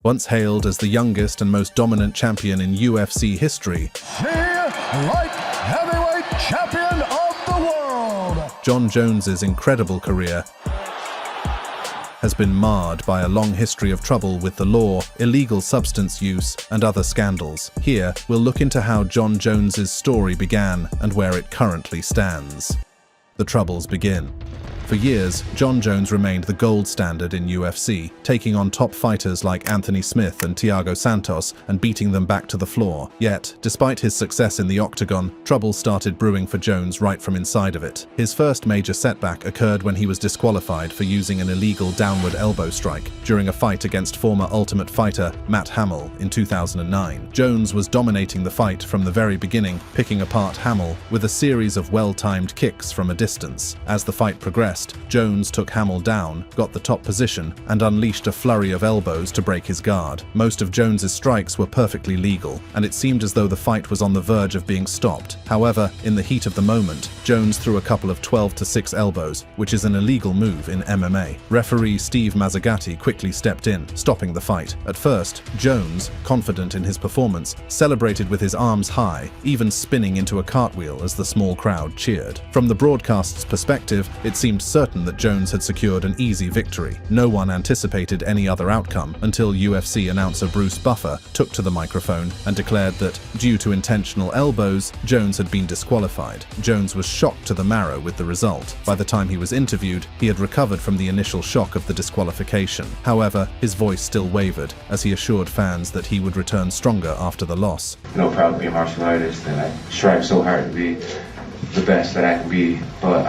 Once hailed as the youngest and most dominant champion in UFC history, the light heavyweight champion of the world, Jon Jones's incredible career has been marred by a long history of trouble with the law, illegal substance use, and other scandals. Here, we'll look into how Jon Jones's story began and where it currently stands. The troubles begin. For years, Jon Jones remained the gold standard in UFC, taking on top fighters like Anthony Smith and Thiago Santos and beating them back to the floor. Yet, despite his success in the octagon, trouble started brewing for Jones right from inside of it. His first major setback occurred when he was disqualified for using an illegal downward elbow strike during a fight against former Ultimate Fighter Matt Hamill in 2009. Jones was dominating the fight from the very beginning, picking apart Hamill with a series of well-timed kicks from a distance. As the fight progressed, Jones took Hamill down, got the top position, and unleashed a flurry of elbows to break his guard. Most of Jones's strikes were perfectly legal, and it seemed as though the fight was on the verge of being stopped. However, in the heat of the moment, Jones threw a couple of 12-6 elbows, which is an illegal move in MMA. Referee Steve Mazzagatti quickly stepped in, stopping the fight. At first, Jones, confident in his performance, celebrated with his arms high, even spinning into a cartwheel as the small crowd cheered. From the broadcast's perspective, it seemed certain that Jones had secured an easy victory. No one anticipated any other outcome until UFC announcer Bruce Buffer took to the microphone and declared that, due to intentional elbows, Jones had been disqualified. Jones was shocked to the marrow with the result. By the time he was interviewed, he had recovered from the initial shock of the disqualification. However, his voice still wavered as he assured fans that he would return stronger after the loss. No problem being a martial artist, and I strive so hard to be the best that I can be, but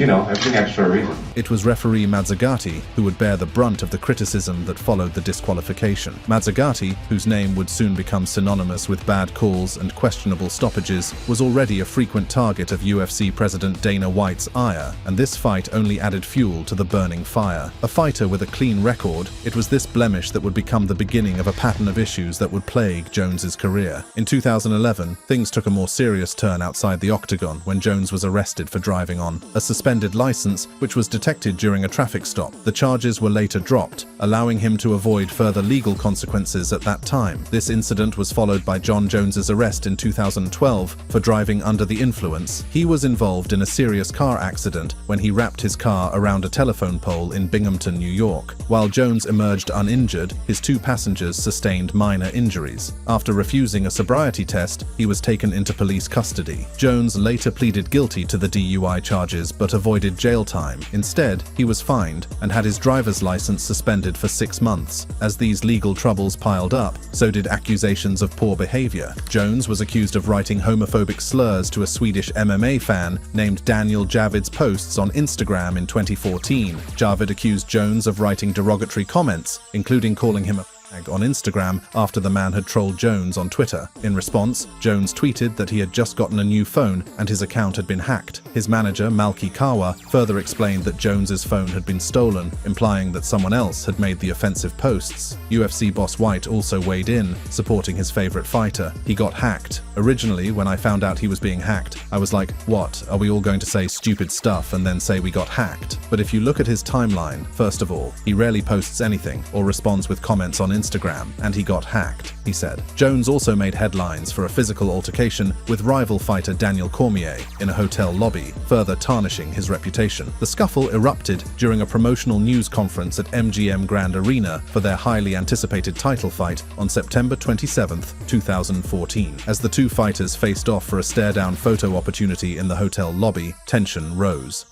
everything happens for a reason. It was referee Mazzagatti who would bear the brunt of the criticism that followed the disqualification. Mazzagatti, whose name would soon become synonymous with bad calls and questionable stoppages, was already a frequent target of UFC President Dana White's ire, and this fight only added fuel to the burning fire. A fighter with a clean record, it was this blemish that would become the beginning of a pattern of issues that would plague Jones's career. In 2011, things took a more serious turn outside the octagon when Jones was arrested for driving on a suspended license, which was detected during a traffic stop. The charges were later dropped, allowing him to avoid further legal consequences at that time. This incident was followed by Jon Jones's arrest in 2012 for driving under the influence. He was involved in a serious car accident when he wrapped his car around a telephone pole in Binghamton, New York. While Jones emerged uninjured, his two passengers sustained minor injuries. After refusing a sobriety test, he was taken into police custody. Jones later pleaded guilty to the DUI charges but avoided jail time. Instead, he was fined and had his driver's license suspended for 6 months. As these legal troubles piled up, so did accusations of poor behavior. Jones was accused of writing homophobic slurs to a Swedish MMA fan named Daniel Javid's posts on Instagram in 2014. Javid accused Jones of writing derogatory comments, including calling him a on Instagram after the man had trolled Jones on Twitter. In response, Jones tweeted that he had just gotten a new phone and his account had been hacked. His manager, Malki Kawa, further explained that Jones's phone had been stolen, implying that someone else had made the offensive posts. UFC boss White also weighed in, supporting his favorite fighter. He got hacked. Originally, when I found out he was being hacked, I was like, what, are we all going to say stupid stuff and then say we got hacked? But if you look at his timeline, first of all, he rarely posts anything or responds with comments on Instagram, and he got hacked, he said. Jones also made headlines for a physical altercation with rival fighter Daniel Cormier in a hotel lobby, further tarnishing his reputation. The scuffle erupted during a promotional news conference at MGM Grand Arena for their highly anticipated title fight on September 27, 2014. As the two fighters faced off for a stare-down photo opportunity in the hotel lobby, tension rose.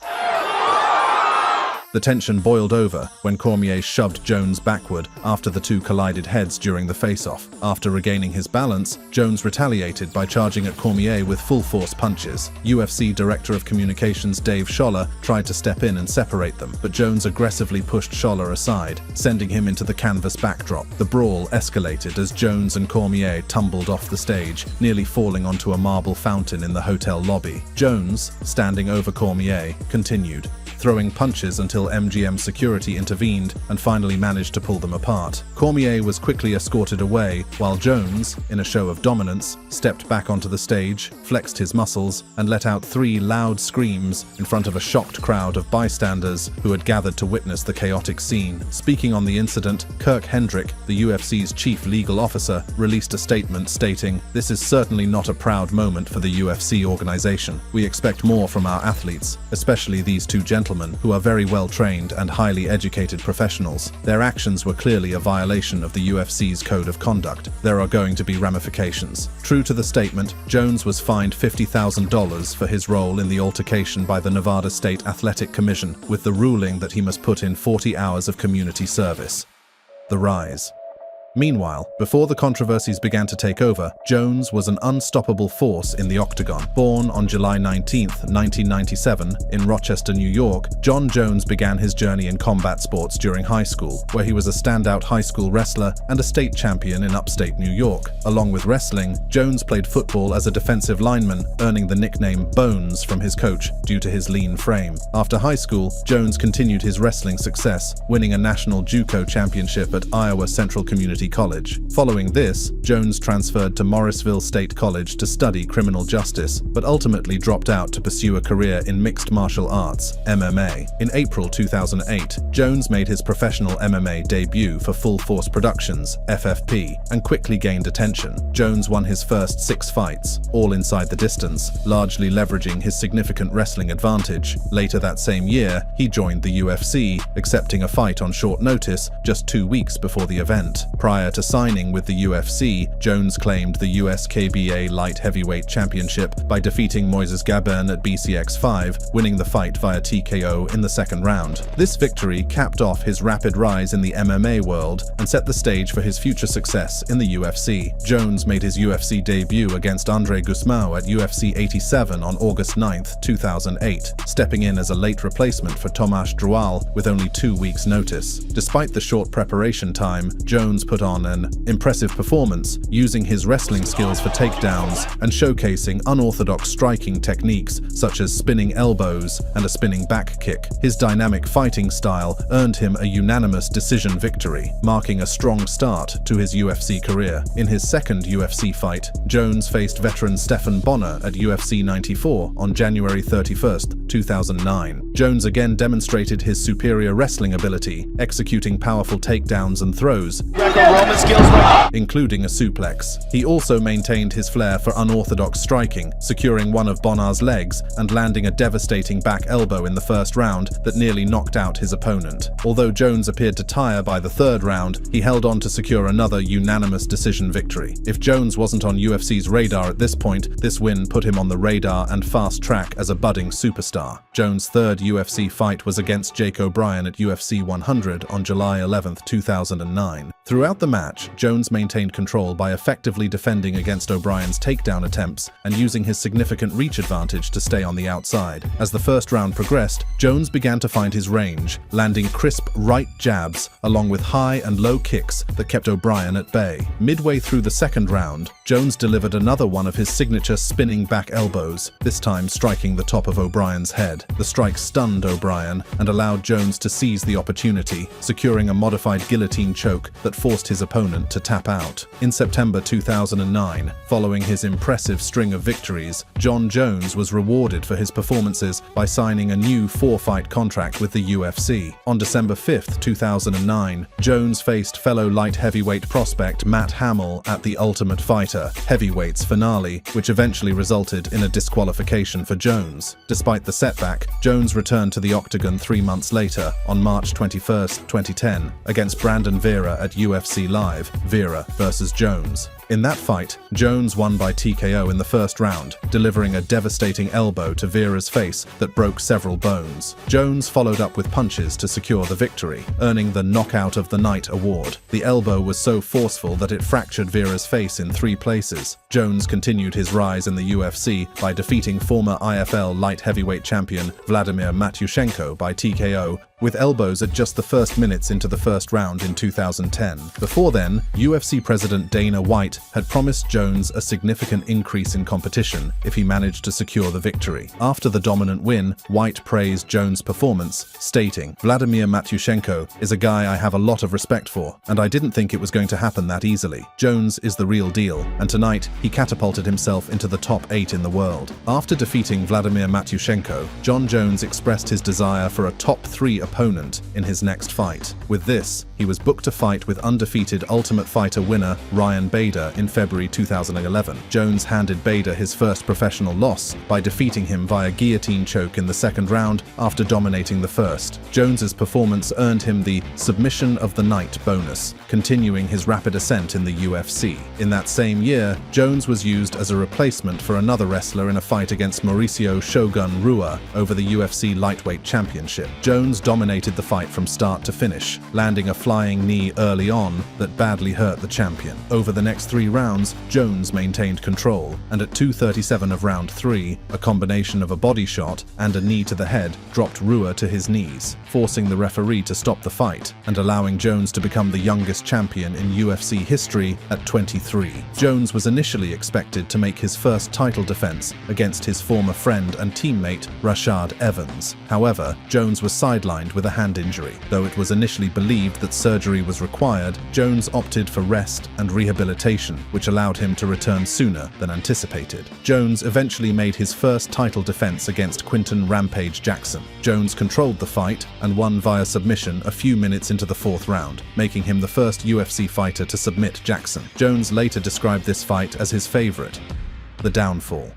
The tension boiled over when Cormier shoved Jones backward after the two collided heads during the face-off. After regaining his balance, Jones retaliated by charging at Cormier with full-force punches. UFC Director of Communications Dave Scholler tried to step in and separate them, but Jones aggressively pushed Scholler aside, sending him into the canvas backdrop. The brawl escalated as Jones and Cormier tumbled off the stage, nearly falling onto a marble fountain in the hotel lobby. Jones, standing over Cormier, continued, throwing punches until MGM security intervened and finally managed to pull them apart. Cormier was quickly escorted away, while Jones, in a show of dominance, stepped back onto the stage, flexed his muscles, and let out 3 loud screams in front of a shocked crowd of bystanders who had gathered to witness the chaotic scene. Speaking on the incident, Kirk Hendrick, the UFC's chief legal officer, released a statement stating, "This is certainly not a proud moment for the UFC organization. We expect more from our athletes, especially these 2 gentlemen who are very well trained and highly educated professionals. Their actions were clearly a violation of the UFC's code of conduct. There are going to be ramifications." True to the statement, Jones was fined $50,000 for his role in the altercation by the Nevada State Athletic Commission, with the ruling that he must put in 40 hours of community service. The rise. Meanwhile, before the controversies began to take over, Jones was an unstoppable force in the octagon. Born on July 19, 1997, in Rochester, New York, Jon Jones began his journey in combat sports during high school, where he was a standout high school wrestler and a state champion in upstate New York. Along with wrestling, Jones played football as a defensive lineman, earning the nickname Bones from his coach due to his lean frame. After high school, Jones continued his wrestling success, winning a national JUCO championship at Iowa Central Community College. Following this, Jones transferred to Morrisville State College to study criminal justice, but ultimately dropped out to pursue a career in mixed martial arts, MMA. In April 2008, Jones made his professional MMA debut for Full Force Productions, FFP, and quickly gained attention. Jones won his first 6 fights, all inside the distance, largely leveraging his significant wrestling advantage. Later that same year, he joined the UFC, accepting a fight on short notice just 2 weeks before the event. Prior to signing with the UFC, Jones claimed the USKBA Light Heavyweight Championship by defeating Moises Gabin at BCX5, winning the fight via TKO in the 2nd round. This victory capped off his rapid rise in the MMA world and set the stage for his future success in the UFC. Jones made his UFC debut against Andre Gusmão at UFC 87 on August 9, 2008, stepping in as a late replacement for Tomasz Drual with only 2 weeks' notice. Despite the short preparation time, Jones put on an impressive performance, using his wrestling skills for takedowns and showcasing unorthodox striking techniques such as spinning elbows and a spinning back kick. His dynamic fighting style earned him a unanimous decision victory, marking a strong start to his UFC career. In his 2nd UFC fight, Jones faced veteran Stephan Bonnar at UFC 94 on January 31, 2009. Jones again demonstrated his superior wrestling ability, executing powerful takedowns and throws, including a suplex. He also maintained his flair for unorthodox striking, securing one of Bonnar's legs and landing a devastating back elbow in the 1st round that nearly knocked out his opponent. Although Jones appeared to tire by the 3rd round, he held on to secure another unanimous decision victory. If Jones wasn't on UFC's radar at this point, this win put him on the radar and fast track as a budding superstar. Jones' 3rd UFC fight was against Jake O'Brien at UFC 100 on July 11, 2009. Throughout the match, Jones maintained control by effectively defending against O'Brien's takedown attempts and using his significant reach advantage to stay on the outside. As the 1st round progressed, Jones began to find his range, landing crisp right jabs along with high and low kicks that kept O'Brien at bay. Midway through the 2nd round, Jones delivered another one of his signature spinning back elbows, this time striking the top of O'Brien's head. The strike stunned O'Brien and allowed Jones to seize the opportunity, securing a modified guillotine choke that forced his opponent to tap out. In September 2009, following his impressive string of victories, Jon Jones was rewarded for his performances by signing a new 4-fight contract with the UFC. On December 5, 2009, Jones faced fellow light heavyweight prospect Matt Hamill at the Ultimate Fighter Heavyweights finale, which eventually resulted in a disqualification for Jones. Despite the setback, Jones returned to the octagon 3 months later, on March 21, 2010, against Brandon Vera at UFC Live, Vera vs. Jones. In that fight, Jones won by TKO in the 1st round, delivering a devastating elbow to Vera's face that broke several bones. Jones followed up with punches to secure the victory, earning the Knockout of the Night award. The elbow was so forceful that it fractured Vera's face in 3 places. Jones continued his rise in the UFC by defeating former IFL light heavyweight champion Vladimir Matyushenko by TKO, with elbows at just the first minutes into the 1st round in 2010. Before then, UFC president Dana White White had promised Jones a significant increase in competition if he managed to secure the victory. After the dominant win, White praised Jones' performance, stating, "Vladimir Matyushenko is a guy I have a lot of respect for, and I didn't think it was going to happen that easily. Jones is the real deal, and tonight he catapulted himself into the top 8 in the world." After defeating Vladimir Matyushenko, Jon Jones expressed his desire for a top 3 opponent in his next fight. With this, he was booked to fight with undefeated Ultimate Fighter winner Ryan Bader in February 2011. Jones handed Bader his first professional loss by defeating him via guillotine choke in the second round after dominating the first. Jones's performance earned him the Submission of the Night bonus, continuing his rapid ascent in the UFC. In that same year, Jones was used as a replacement for another wrestler in a fight against Mauricio Shogun Rua over the UFC lightweight championship. Jones dominated the fight from start to finish, landing a flying knee early on that badly hurt the champion. Over the next 3 rounds, Jones maintained control, and at 2:37 of round 3, a combination of a body shot and a knee to the head dropped Rua to his knees, forcing the referee to stop the fight and allowing Jones to become the youngest champion in UFC history at 23. Jones was initially expected to make his first title defense against his former friend and teammate Rashad Evans. However, Jones was sidelined with a hand injury. Though it was initially believed that surgery was required, Jones opted for rest and rehabilitation, which allowed him to return sooner than anticipated. Jones eventually made his first title defense against Quinton Rampage Jackson. Jones controlled the fight and won via submission a few minutes into the 4th round, making him the first UFC fighter to submit Jackson. Jones later described this fight as his favorite. The downfall.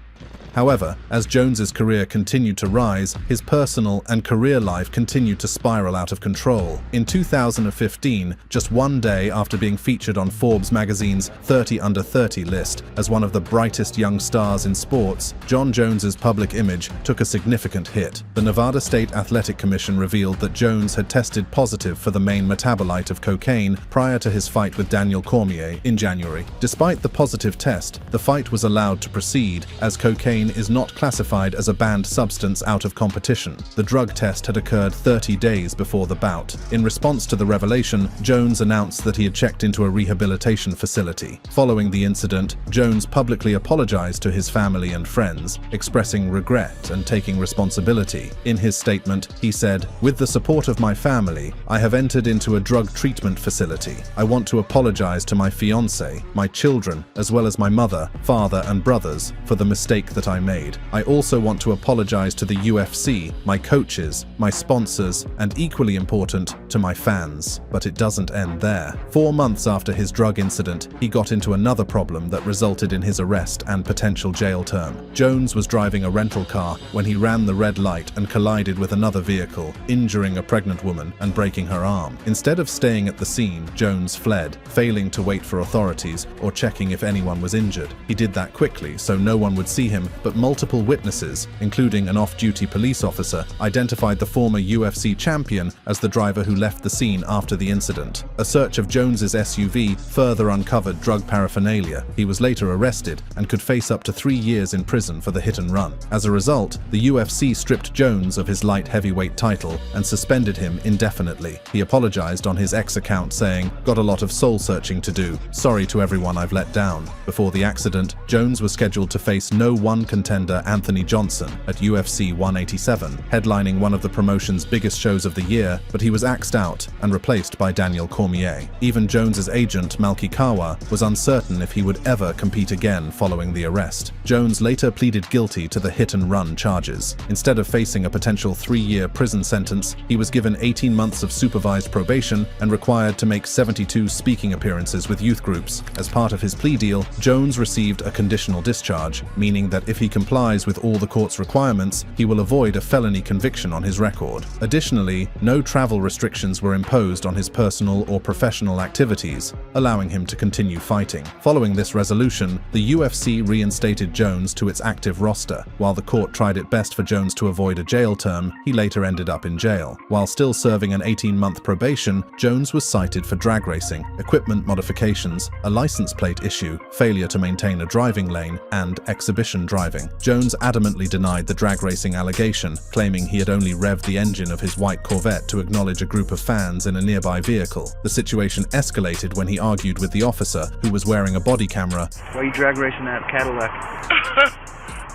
However, as Jones's career continued to rise, his personal and career life continued to spiral out of control. In 2015, just one day after being featured on Forbes magazine's 30 Under 30 list as one of the brightest young stars in sports, Jon Jones's public image took a significant hit. The Nevada State Athletic Commission revealed that Jones had tested positive for the main metabolite of cocaine prior to his fight with Daniel Cormier in January. Despite the positive test, the fight was allowed to proceed as cocaine is not classified as a banned substance out of competition. The drug test had occurred 30 days before the bout. In response to the revelation, Jones announced that he had checked into a rehabilitation facility. Following the incident, Jones publicly apologized to his family and friends, expressing regret and taking responsibility. In his statement, he said, "With the support of my family, I have entered into a drug treatment facility. I want to apologize to my fiancé, my children, as well as my mother, father, and brothers for the mistake that I made. I also want to apologize to the UFC, my coaches, my sponsors, and equally important, to my fans." But it doesn't end there. 4 months after his drug incident, he got into another problem that resulted in his arrest and potential jail term. Jones was driving a rental car when he ran the red light and collided with another vehicle, injuring a pregnant woman and breaking her arm. Instead of staying at the scene, Jones fled, failing to wait for authorities or checking if anyone was injured. He did that quickly so no one would see him, but multiple witnesses, including an off-duty police officer, identified the former UFC champion as the driver who left the scene after the incident. A search of Jones's SUV further uncovered drug paraphernalia. He was later arrested and could face up to 3 years in prison for the hit and run. As a result, the UFC stripped Jones of his light heavyweight title and suspended him indefinitely. He apologized on his X account saying, "Got a lot of soul-searching to do. Sorry to everyone I've let down." Before the accident, Jones was scheduled to face No. 1 contender Anthony Johnson at UFC 187, headlining one of the promotion's biggest shows of the year, but he was axed out and replaced by Daniel Cormier. Even Jones's agent Malki Kawa was uncertain if he would ever compete again following the arrest. Jones later pleaded guilty to the hit-and-run charges. Instead of facing a potential 3-year prison sentence, he was given 18 months of supervised probation and required to make 72 speaking appearances with youth groups. As part of his plea deal, Jones received a conditional discharge, meaning that if he complies with all the court's requirements, he will avoid a felony conviction on his record. Additionally, no travel restrictions were imposed on his personal or professional activities, allowing him to continue fighting. Following this resolution, the UFC reinstated Jones to its active roster. While the court tried its best for Jones to avoid a jail term, he later ended up in jail. While still serving an 18-month probation, Jones was cited for drag racing, equipment modifications, a license plate issue, failure to maintain a driving lane, and exhibition driving. driving. Jones adamantly denied the drag racing allegation, claiming he had only revved the engine of his white Corvette to acknowledge a group of fans in a nearby vehicle. The situation escalated when he argued with the officer, who was wearing a body camera. Why are you drag racing that Cadillac?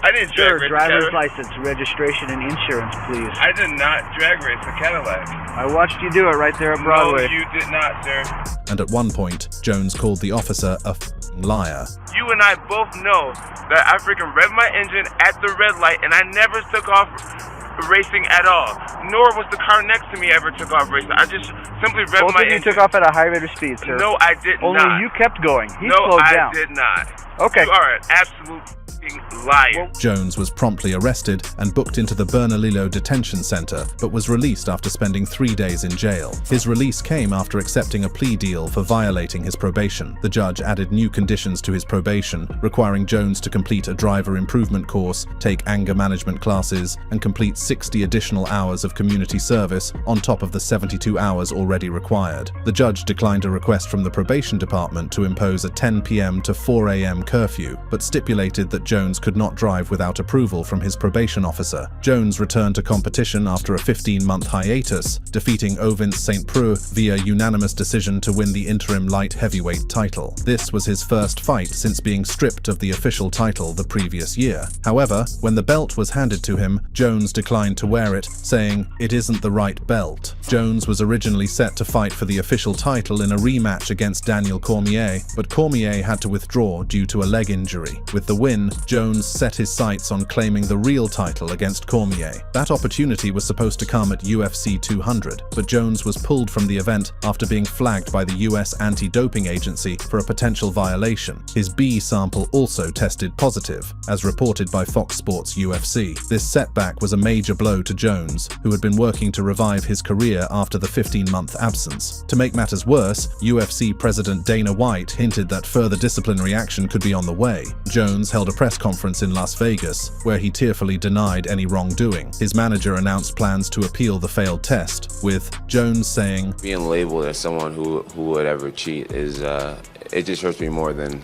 I didn't drag race driver's a Cadillac. license, registration, and insurance, please. I did not drag race a Cadillac. I watched you do it right there at Broadway. No, you did not, sir. And at one point, Jones called the officer a liar. You and I both know that I freaking revved my engine at the red light and I never took off racing at all. Nor was the car next to me ever took off racing. I just simply revved Both my of you engine. took off at a high rate of speed, sir. No, I did Only not. you kept going. He no, slowed down. I did not. Okay. You are an absolute liar. Jones was promptly arrested and booked into the Bernalillo Detention Center, but was released after spending 3 days in jail. His release came after accepting a plea deal for violating his probation. The judge added new conditions to his probation, requiring Jones to complete a driver improvement course, take anger management classes, and complete 60 additional hours of community service on top of the 72 hours already required. The judge declined a request from the probation department to impose a 10 p.m. to 4 a.m. curfew, but stipulated that Jones could not drive without approval from his probation officer. Jones returned to competition after a 15-month hiatus, defeating Ovince St. Preux via unanimous decision to win the interim light heavyweight title. This was his first fight since being stripped of the official title the previous year. However, when the belt was handed to him, Jones declined to wear it, saying, "It isn't the right belt." Jones was originally set to fight for the official title in a rematch against Daniel Cormier, but Cormier had to withdraw due to a leg injury. With the win, Jones set his sights on claiming the real title against Cormier. That opportunity was supposed to come at UFC 200, but Jones was pulled from the event after being flagged by the US Anti-Doping Agency for a potential violation. His B sample also tested positive, as reported by Fox Sports UFC. This setback was a major blow to Jones, who had been working to revive his career after the 15-month absence. To make matters worse, UFC President Dana White hinted that further disciplinary action could be on the way. Jones held a press conference in Las Vegas, where he tearfully denied any wrongdoing. His manager announced plans to appeal the failed test, with Jones saying, "Being labeled as someone who would ever cheat is it just hurts me more than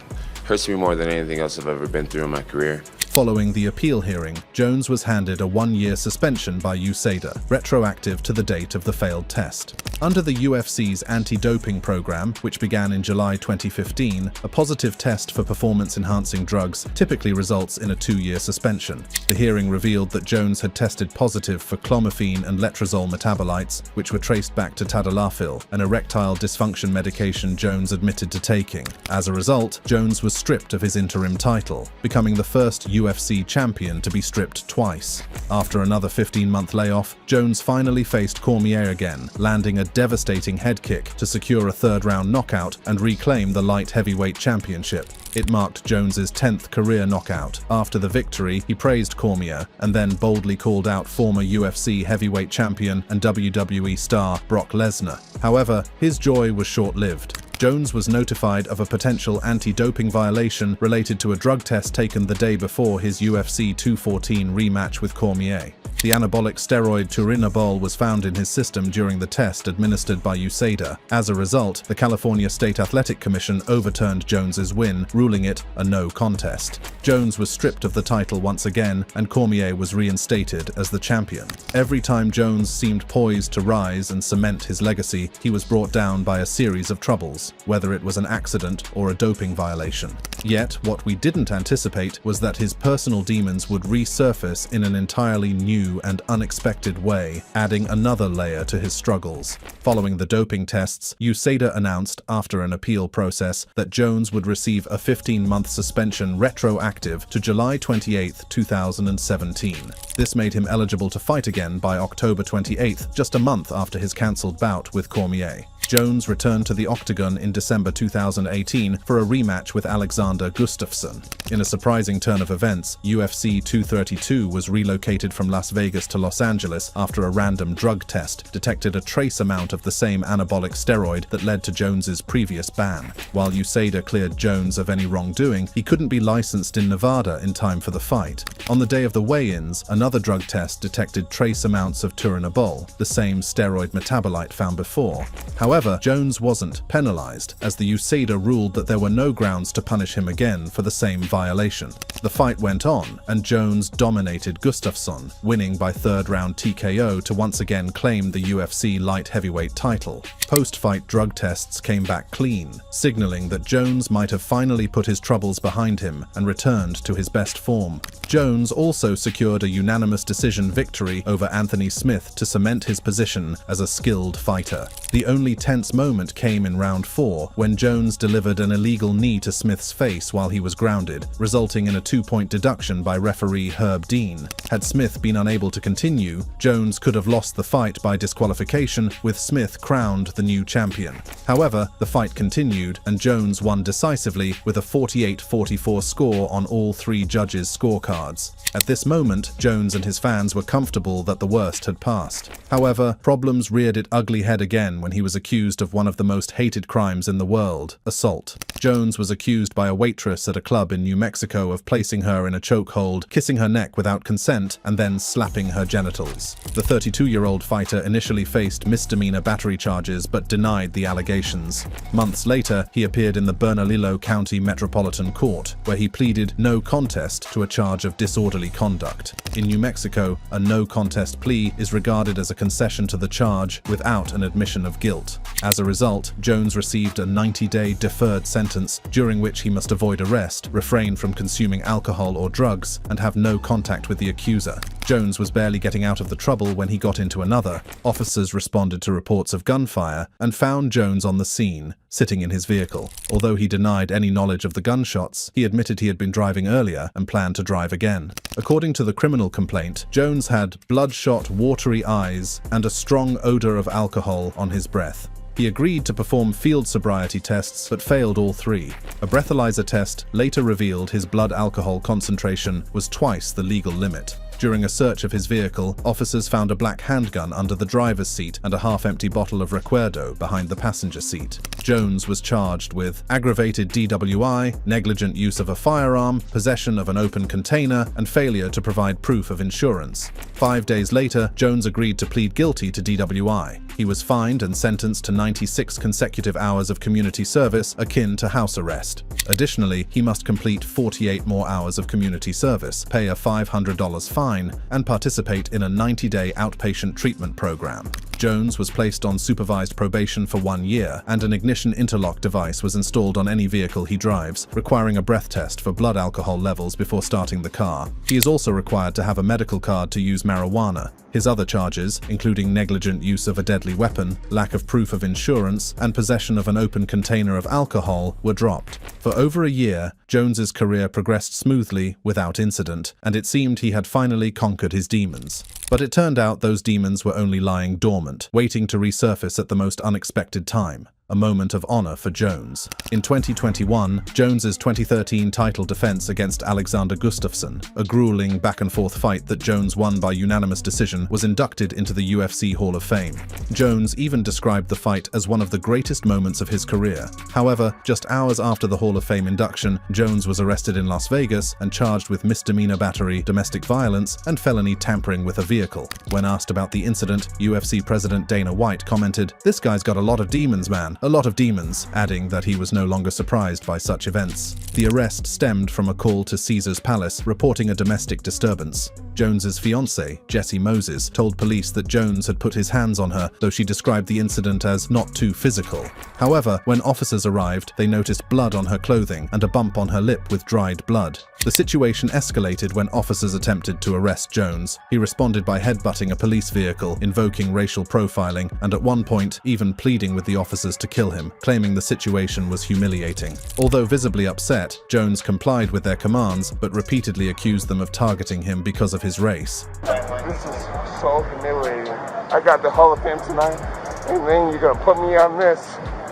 anything else I've ever been through in my career." Following the appeal hearing, Jones was handed a 1-year suspension by USADA, retroactive to the date of the failed test. Under the UFC's anti-doping program, which began in July 2015, a positive test for performance-enhancing drugs typically results in a 2-year suspension. The hearing revealed that Jones had tested positive for clomiphene and letrozole metabolites, which were traced back to tadalafil, an erectile dysfunction medication Jones admitted to taking. As a result, Jones was stripped of his interim title, becoming the first UFC champion to be stripped twice. After another 15-month layoff, Jones finally faced Cormier again, landing a devastating head kick to secure a third-round knockout and reclaim the light heavyweight championship. It marked Jones's 10th career knockout. After the victory, he praised Cormier and then boldly called out former UFC heavyweight champion and WWE star Brock Lesnar. However, his joy was short-lived. Jones was notified of a potential anti-doping violation related to a drug test taken the day before his UFC 214 rematch with Cormier. The anabolic steroid turinabol was found in his system during the test administered by USADA. As a result, the California State Athletic Commission overturned Jones's win, ruling it a no contest. Jones was stripped of the title once again, and Cormier was reinstated as the champion. Every time Jones seemed poised to rise and cement his legacy, he was brought down by a series of troubles, whether it was an accident or a doping violation. Yet, what we didn't anticipate was that his personal demons would resurface in an entirely new and unexpected way, adding another layer to his struggles. Following the doping tests, USADA announced, after an appeal process, that Jones would receive a 15-month suspension retroactive to July 28, 2017. This made him eligible to fight again by October 28, just a month after his cancelled bout with Cormier. Jones returned to the octagon in December 2018 for a rematch with Alexander Gustafsson. In a surprising turn of events, UFC 232 was relocated from Las Vegas to Los Angeles after a random drug test detected a trace amount of the same anabolic steroid that led to Jones's previous ban. While USADA cleared Jones of any wrongdoing, he couldn't be licensed in Nevada in time for the fight. On the day of the weigh-ins, another drug test detected trace amounts of turinabol, the same steroid metabolite found before. However, Jones wasn't penalized, as the USADA ruled that there were no grounds to punish him him again for the same violation. The fight went on, and Jones dominated Gustafsson, winning by third-round TKO to once again claim the UFC light heavyweight title. Post-fight drug tests came back clean, signaling that Jones might have finally put his troubles behind him and returned to his best form. Jones also secured a unanimous decision victory over Anthony Smith to cement his position as a skilled fighter. The only tense moment came in round 4 when Jones delivered an illegal knee to Smith's face while he was grounded, resulting in a 2-point deduction by referee Herb Dean. Had Smith been unable to continue, Jones could have lost the fight by disqualification, with Smith crowned the new champion. However, the fight continued, and Jones won decisively with a 48-44 score on all 3 judges' scorecards. At this moment, Jones and his fans were comfortable that the worst had passed. However, problems reared its ugly head again when he was accused of one of the most hated crimes in the world: assault. Jones was accused by a waitress at a club in New Mexico of placing her in a chokehold, kissing her neck without consent, and then slapping her genitals. The 32-year-old fighter initially faced misdemeanor battery charges but denied the allegations. Months later, he appeared in the Bernalillo County Metropolitan Court, where he pleaded no contest to a charge of disorderly conduct. In New Mexico, a no contest plea is regarded as a concession to the charge without an admission of guilt. As a result, Jones received a 90-day deferred sentence during which he must avoid arrest, refrain from consuming alcohol or drugs, and have no contact with the accuser. Jones was barely getting out of the trouble when he got into another. Officers responded to reports of gunfire and found Jones on the scene, sitting in his vehicle. Although he denied any knowledge of the gunshots, he admitted he had been driving earlier and planned to drive again. According to the criminal complaint, Jones had bloodshot, watery eyes and a strong odor of alcohol on his breath. He agreed to perform field sobriety tests but failed all 3. A breathalyzer test later revealed his blood alcohol concentration was twice the legal limit. During a search of his vehicle, officers found a black handgun under the driver's seat and a half-empty bottle of Recuerdo behind the passenger seat. Jones was charged with aggravated DWI, negligent use of a firearm, possession of an open container, and failure to provide proof of insurance. 5 days later, Jones agreed to plead guilty to DWI. He was fined and sentenced to 96 consecutive hours of community service akin to house arrest. Additionally, he must complete 48 more hours of community service, pay a $500 fine, and participate in a 90-day outpatient treatment program. Jones was placed on supervised probation for 1 year, and an ignition interlock device was installed on any vehicle he drives, requiring a breath test for blood alcohol levels before starting the car. He is also required to have a medical card to use marijuana. His other charges, including negligent use of a deadly weapon, lack of proof of insurance, and possession of an open container of alcohol, were dropped. For over a year, Jones's career progressed smoothly, without incident, and it seemed he had finally conquered his demons. But it turned out those demons were only lying dormant, waiting to resurface at the most unexpected time. A moment of honor for Jones. In 2021, Jones's 2013 title defense against Alexander Gustafsson, a grueling back-and-forth fight that Jones won by unanimous decision, was inducted into the UFC Hall of Fame. Jones even described the fight as one of the greatest moments of his career. However, just hours after the Hall of Fame induction, Jones was arrested in Las Vegas and charged with misdemeanor battery, domestic violence, and felony tampering with a vehicle. When asked about the incident, UFC President Dana White commented, "This guy's got a lot of demons, man. A lot of demons," adding that he was no longer surprised by such events. The arrest stemmed from a call to Caesars Palace reporting a domestic disturbance. Jones's fiancée, Jessie Moses, told police that Jones had put his hands on her, though she described the incident as not too physical. However, when officers arrived, they noticed blood on her clothing and a bump on her lip with dried blood. The situation escalated when officers attempted to arrest Jones. He responded by headbutting a police vehicle, invoking racial profiling, and at one point even pleading with the officers to kill him, claiming the situation was humiliating. Although visibly upset, Jones complied with their commands, but repeatedly accused them of targeting him because of his race. This is so humiliating. I got the Hall of Fame tonight, and then you're gonna put me on this.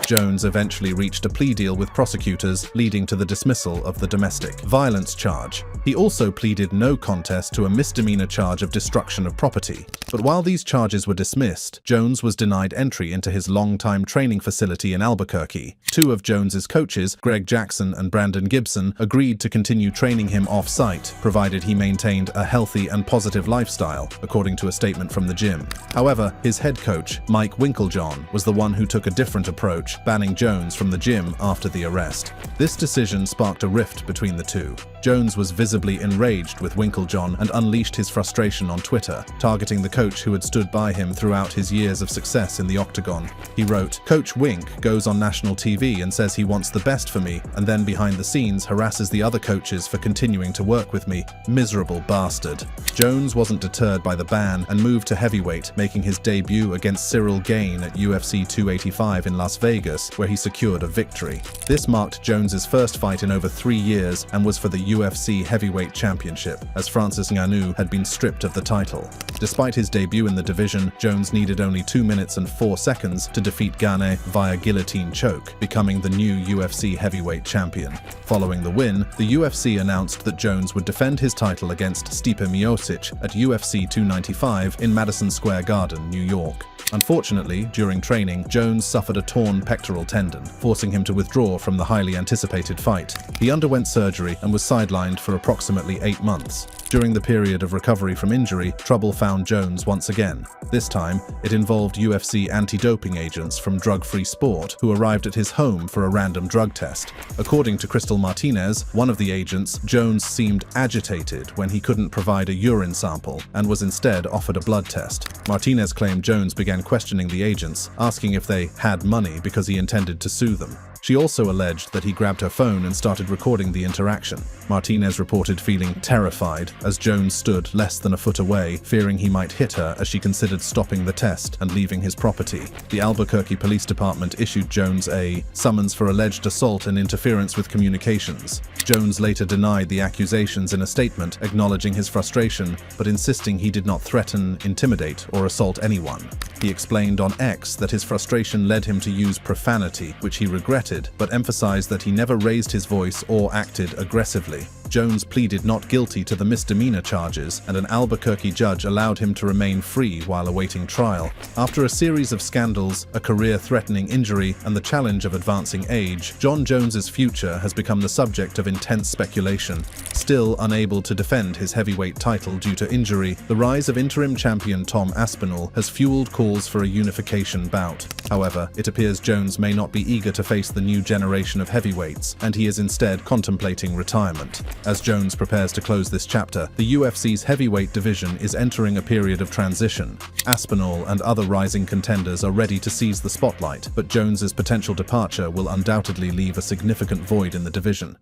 Jones eventually reached a plea deal with prosecutors, leading to the dismissal of the domestic violence charge. He also pleaded no contest to a misdemeanor charge of destruction of property. But while these charges were dismissed, Jones was denied entry into his long-time training facility in Albuquerque. 2 of Jones's coaches, Greg Jackson and Brandon Gibson, agreed to continue training him off-site, provided he maintained a healthy and positive lifestyle, according to a statement from the gym. However, his head coach, Mike Winklejohn, was the one who took a different approach, banning Jones from the gym after the arrest. This decision sparked a rift between the two. Jones was visibly enraged with Winkeljohn and unleashed his frustration on Twitter, targeting the coach who had stood by him throughout his years of success in the octagon. He wrote, "Coach Wink goes on national TV and says he wants the best for me, and then behind the scenes harasses the other coaches for continuing to work with me. Miserable bastard." Jones wasn't deterred by the ban and moved to heavyweight, making his debut against Cyril Gane at UFC 285 in Las Vegas, where he secured a victory. This marked Jones's first fight in over 3 years and was for the UFC Heavyweight Championship, as Francis Ngannou had been stripped of the title. Despite his debut in the division, Jones needed only 2 minutes and 4 seconds to defeat Gane via guillotine choke, becoming the new UFC Heavyweight Champion. Following the win, the UFC announced that Jones would defend his title against Stipe Miocic at UFC 295 in Madison Square Garden, New York. Unfortunately, during training, Jones suffered a torn pectoral tendon, forcing him to withdraw from the highly anticipated fight. He underwent surgery and was sidelined for approximately 8 months. During the period of recovery from injury, trouble found Jones once again. This time, it involved UFC anti-doping agents from Drug Free Sport who arrived at his home for a random drug test. According to Crystal Martinez, one of the agents, Jones seemed agitated when he couldn't provide a urine sample and was instead offered a blood test. Martinez claimed Jones began questioning the agents, asking if they had money because he intended to sue them. She also alleged that he grabbed her phone and started recording the interaction. Martinez reported feeling terrified as Jones stood less than a foot away, fearing he might hit her as she considered stopping the test and leaving his property. The Albuquerque Police Department issued Jones a summons for alleged assault and interference with communications. Jones later denied the accusations in a statement, acknowledging his frustration, but insisting he did not threaten, intimidate, or assault anyone. He explained on X that his frustration led him to use profanity, which he regretted, but emphasized that he never raised his voice or acted aggressively. Jones pleaded not guilty to the misdemeanor charges, and an Albuquerque judge allowed him to remain free while awaiting trial. After a series of scandals, a career-threatening injury, and the challenge of advancing age, Jon Jones's future has become the subject of intense speculation. Still unable to defend his heavyweight title due to injury, the rise of interim champion Tom Aspinall has fueled calls for a unification bout. However, it appears Jones may not be eager to face the new generation of heavyweights, and he is instead contemplating retirement. As Jones prepares to close this chapter, the UFC's heavyweight division is entering a period of transition. Aspinall and other rising contenders are ready to seize the spotlight, but Jones's potential departure will undoubtedly leave a significant void in the division.